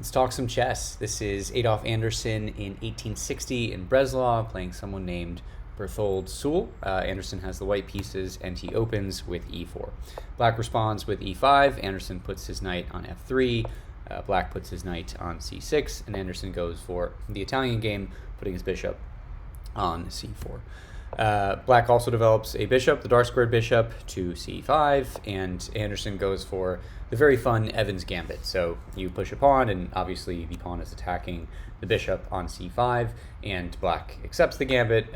Let's talk some chess. This is Adolf Anderssen in 1860 in Breslau, playing someone named Berthold Suhle. Anderssen has the white pieces, and he opens with e4. Black responds with e5. Anderssen puts his knight on f3. Black puts his knight on c6, and Anderssen goes for the Italian game, putting his bishop on c4. Black also develops a bishop, the dark squared bishop, to c5, and Anderssen goes for the very fun Evans gambit. So you push a pawn, and obviously the pawn is attacking the bishop on c5, and black accepts the gambit,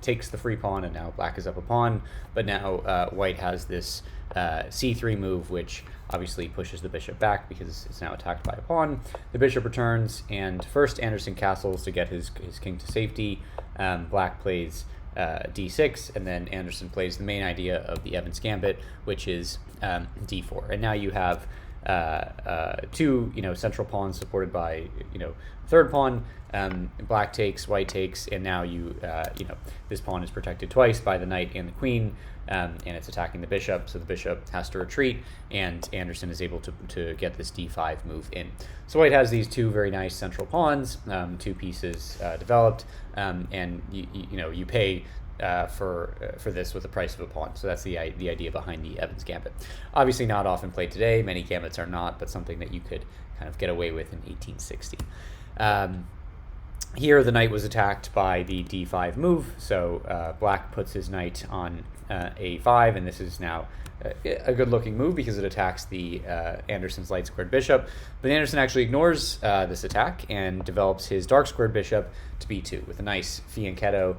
takes the free pawn, and now black is up a pawn. But now white has this c3 move, which obviously pushes the bishop back because it's now attacked by a pawn. The bishop returns, and first Anderssen castles to get his king to safety. Black plays d6, and then Anderssen plays the main idea of the Evans gambit, which is d4. And now you have two central pawns supported by third pawn. Black takes, white takes, and now this pawn is protected twice by the knight and the queen, and it's attacking the bishop, so the bishop has to retreat, and Anderssen is able to get this d5 move in. So white has these two very nice central pawns, two pieces developed, and you pay for this with the price of a pawn. So that's the idea behind the Evans gambit. Obviously not often played today. Many gambits are not, but something that you could kind of get away with in 1860. Here the knight was attacked by the d5 move, so black puts his knight on a5, and this is now a good-looking move because it attacks the Anderssen's light-squared bishop. But Anderssen actually ignores this attack and develops his dark-squared bishop to b2 with a nice fianchetto.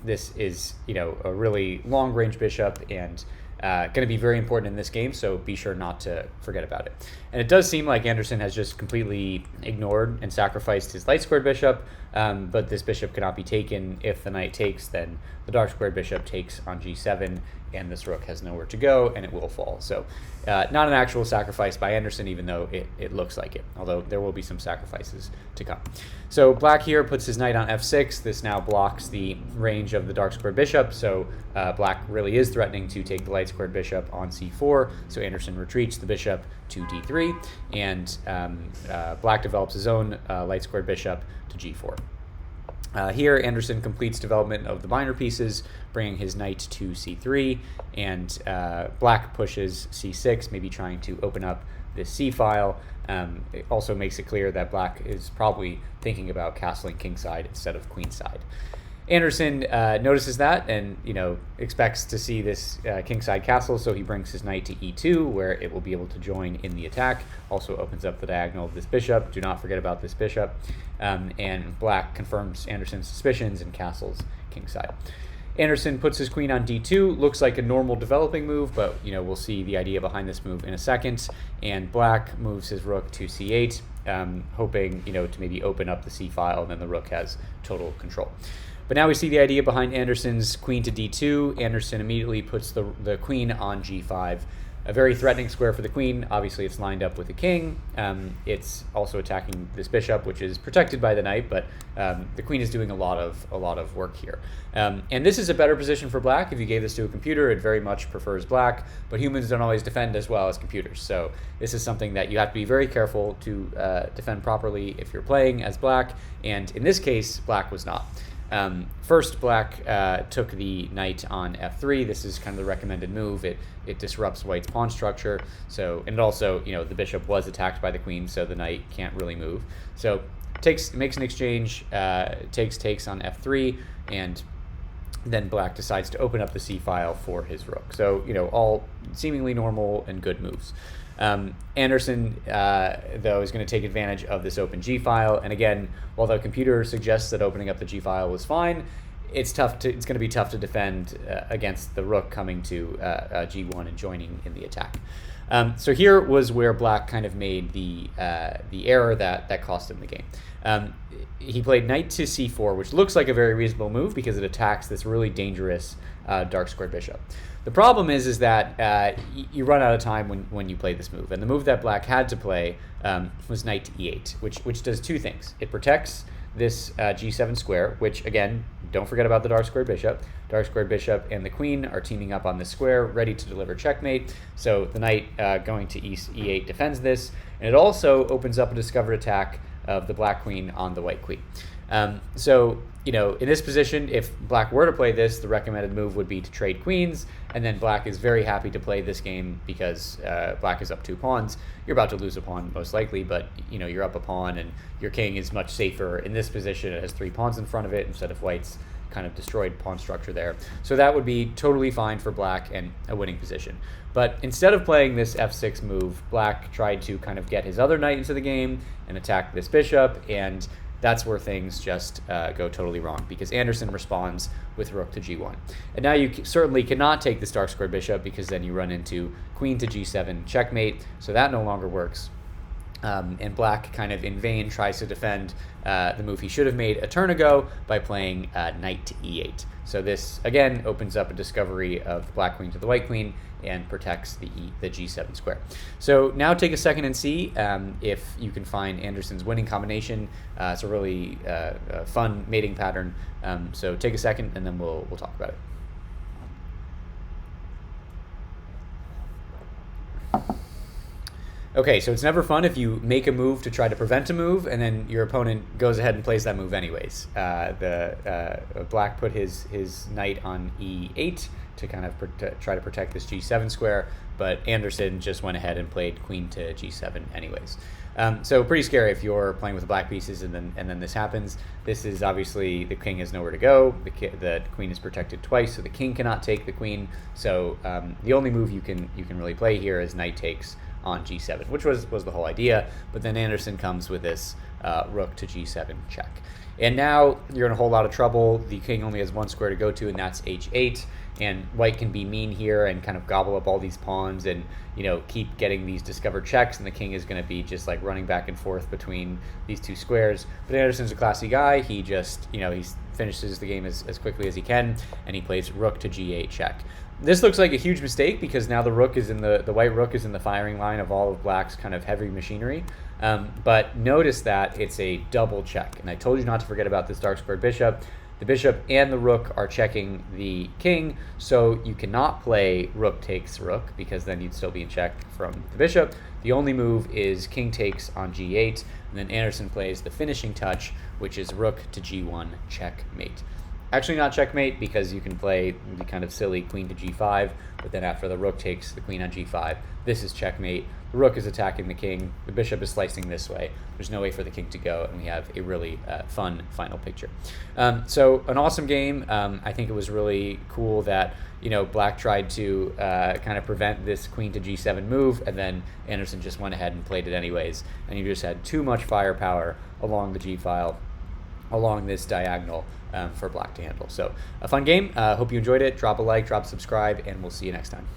This is a really long-range bishop and going to be very important in this game, so be sure not to forget about it. And it does seem like Anderssen has just completely ignored and sacrificed his light-squared bishop, but this bishop cannot be taken. If the knight takes, then the dark-squared bishop takes on g7, and this rook has nowhere to go, and it will fall. So not an actual sacrifice by Anderssen, even though it looks like it, although there will be some sacrifices to come. So black here puts his knight on f6. This now blocks the range of the dark-squared bishop, so black really is threatening to take the light-squared bishop on c4, so Anderssen retreats the bishop to d3, and black develops his own light-squared bishop to g4. Here, Anderssen completes development of the minor pieces, bringing his knight to c3, and black pushes c6, maybe trying to open up this c-file. It also makes it clear that black is probably thinking about castling kingside instead of queenside. Anderssen notices that and expects to see this kingside castle, so he brings his knight to e2, where it will be able to join in the attack. Also opens up the diagonal of this bishop. Do not forget about this bishop. And black confirms Anderssen's suspicions and castles kingside. Anderssen puts his queen on d2. Looks like a normal developing move, but we'll see the idea behind this move in a second. And black moves his rook to c8, hoping to maybe open up the c-file, and then the rook has total control. But now we see the idea behind Anderssen's queen to d2. Anderssen immediately puts the queen on g5. A very threatening square for the queen. Obviously, it's lined up with the king. It's also attacking this bishop, which is protected by the knight, but the queen is doing a lot of work here. And this is a better position for black. If you gave this to a computer, it very much prefers black, but humans don't always defend as well as computers. So this is something that you have to be very careful to defend properly if you're playing as black, and in this case, black was not. First, black took the knight on f3. This is kind of the recommended move. It disrupts white's pawn structure. So, and also, the bishop was attacked by the queen, so the knight can't really move. So, makes an exchange, takes on f3, and then black decides to open up the c-file for his rook. So, all seemingly normal and good moves. Anderssen, though, is going to take advantage of this open g-file, and again, while the computer suggests that opening up the g-file was fine, it's going to be tough to defend against the rook coming to g1 and joining in the attack. So here was where black kind of made the error that cost him the game. He played knight to c4, which looks like a very reasonable move because it attacks this really dangerous dark squared bishop. The problem is that you run out of time when you play this move, and the move that black had to play was knight to e8, which does two things. It protects this g7 square, which again, don't forget about the dark squared bishop. Dark squared bishop and the queen are teaming up on this square, ready to deliver checkmate. So the knight going to e8 defends this, and it also opens up a discovered attack of the black queen on the white queen. So, you know, in this position, if black were to play this, the recommended move would be to trade queens, and then black is very happy to play this game because black is up 2 pawns. You're about to lose a pawn most likely, but, you know, you're up a pawn, and your king is much safer in this position. It has 3 pawns in front of it instead of white's kind of destroyed pawn structure there. So that would be totally fine for black and a winning position. But instead of playing this f6 move, black tried to kind of get his other knight into the game and attack this bishop, and that's where things just go totally wrong, because Anderssen responds with rook to g1. And now you certainly cannot take this dark squared bishop, because then you run into queen to g7 checkmate, so that no longer works. And black kind of in vain tries to defend the move he should have made a turn ago by playing knight to e8. So this, again, opens up a discovery of the black queen to the white queen and protects the g7 square. So now take a second and see if you can find Anderssen's winning combination. It's a really fun mating pattern. So take a second, and then we'll talk about it. Okay, so it's never fun if you make a move to try to prevent a move, and then your opponent goes ahead and plays that move anyways. Black put his knight on e8 to kind of try to protect this g7 square, but Anderssen just went ahead and played queen to g7 anyways. So pretty scary if you're playing with the black pieces and then this happens. This is obviously, the king has nowhere to go. The queen is protected twice, so the king cannot take the queen. So the only move you can really play here is knight takes on g7, which was the whole idea. But then Anderssen comes with this rook to g7 check. And now you're in a whole lot of trouble. The king only has 1 square to go to, and that's h8. And white can be mean here and kind of gobble up all these pawns and, you know, keep getting these discovered checks, and the king is going to be just like running back and forth between these 2 squares. But Anderssen's a classy guy. He just, you know, he finishes the game as quickly as he can, and he plays rook to g8 check. This looks like a huge mistake, because now the rook is in the white rook is in the firing line of all of black's kind of heavy machinery. But notice that it's a double check, and I told you not to forget about this dark squared bishop. The bishop and the rook are checking the king, so you cannot play rook takes rook, because then you'd still be in check from the bishop. The only move is king takes on g8, and then Anderssen plays the finishing touch, which is rook to g1 checkmate. Actually not checkmate, because you can play the kind of silly queen to g5, but then after the rook takes the queen on g5, this is checkmate. The rook is attacking the king. The bishop is slicing this way. There's no way for the king to go, and we have a really fun final picture. So an awesome game. I think it was really cool that, you know, black tried to kind of prevent this queen to g7 move, and then Anderssen just went ahead and played it anyways, and you just had too much firepower along the g file, along this diagonal, for black to handle. So a fun game. Hope you enjoyed it. Drop a like, drop a subscribe, and we'll see you next time.